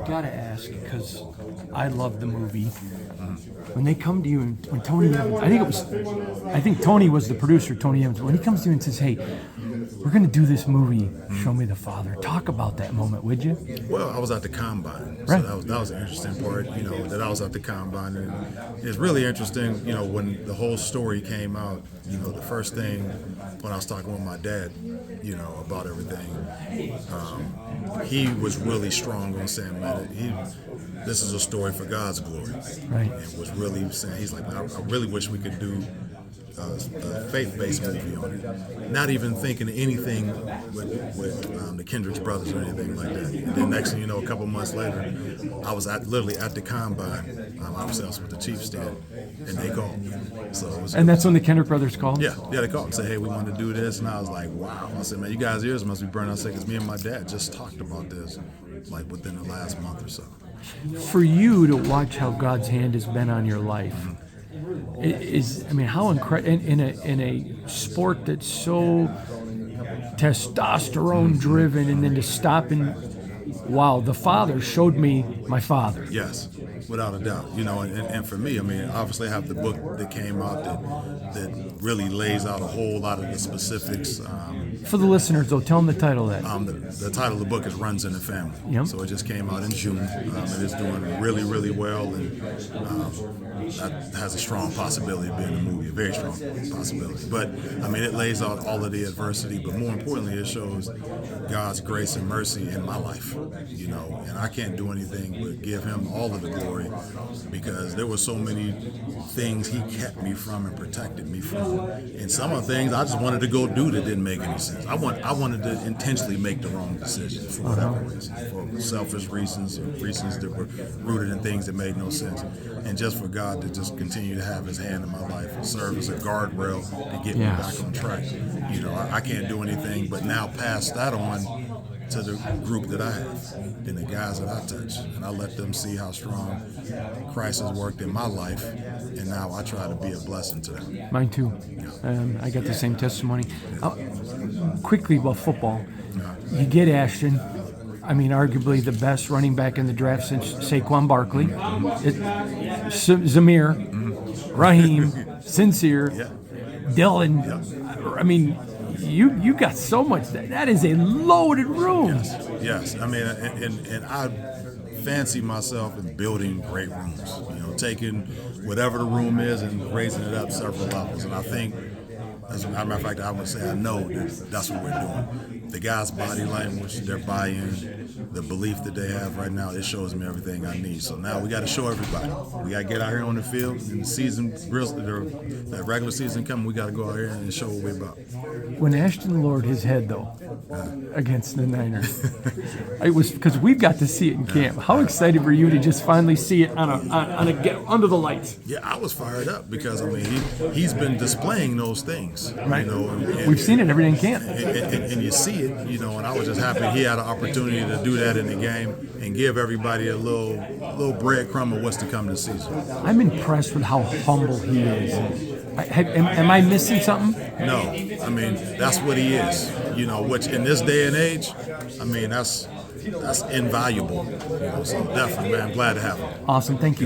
Gotta ask, because I love the movie. When they come to you, and when Tony Evans, I think Tony was the producer, Tony Evans, when he comes to you and says, hey, we're going to do this movie, Show Me the Father. Talk about that moment, would you? Well, I was at the Combine, Right. so that was an interesting part, that I was at the Combine. And it's really interesting, when the whole story came out, the first thing when I was talking with my dad, about everything, he was really strong on saying, man, this is a story for God's glory. Right. And was really saying, he's like, I really wish we could do a faith-based movie on it. Not even thinking anything with the Kendricks brothers or anything like that. And then next thing you know, a couple months later, I was literally at the Combine. Obviously, I was with the Chiefs then, and they called me. So it was, And that's when the Kendrick brothers called? yeah, they called and said, hey, we want to do this. And I was like, wow. I said, man, you guys' ears must be burning out sick, because me and my dad just talked about this like within the last month or so. For you to watch how God's hand has been on your life, how incredible in a sport that's so testosterone driven, and then to stop and wow, the Father showed me my Father. Yes, without a doubt. And for me, obviously I have the book that came out that really lays out a whole lot of the specifics. For the listeners, though, tell them the title of that. The title of the book is Runs in the Family. Yep. So it just came out in June. It is doing really, really well, and that has a strong possibility of being a movie, a very strong possibility. But, it lays out all of the adversity, but more importantly, it shows God's grace and mercy in my life, and I can't do anything but give him all of the glory, because there were so many things he kept me from and protected me from. And some of the things I just wanted to go do that didn't make any sense. I wanted to intentionally make the wrong decision for whatever reason, for selfish reasons, or reasons that were rooted in things that made no sense. And just for God to just continue to have his hand in my life and serve as a guardrail to get me back on track. I can't do anything but now pass that on to the group that I have and the guys that I touch, and I let them see how strong Christ has worked in my life, and now I try to be a blessing to them. Mine too. I got the same testimony. Quickly about football, you get Ashton. Arguably the best running back in the draft since Saquon Barkley. Zamir, Raheem, Sincere, Dylan. You got so much. That is a loaded room. Yes. And I fancy myself in building great rooms. Taking whatever the room is and raising it up several levels. And I think, as a matter of fact, I would say I know that's what we're doing. The guys' body language, their buy-in, the belief that they have right now, it shows me everything I need. So now we got to show everybody. We got to get out here on the field, and the season, that regular season coming, we got to go out here and show what we're about. When Ashton lowered his head, though, against the Niners, it was because we've got to see it in camp. How excited were you to just finally see it under the lights? Yeah, I was fired up because he's been displaying those things. Right. And we've seen it every day in camp. And you see it, and I was just happy he had an opportunity to do that in the game and give everybody a little breadcrumb of what's to come this season. I'm impressed with how humble he is. Am I missing something? No, that's what he is. Which in this day and age, that's invaluable. So definitely, man, I'm glad to have him. Awesome, thank you.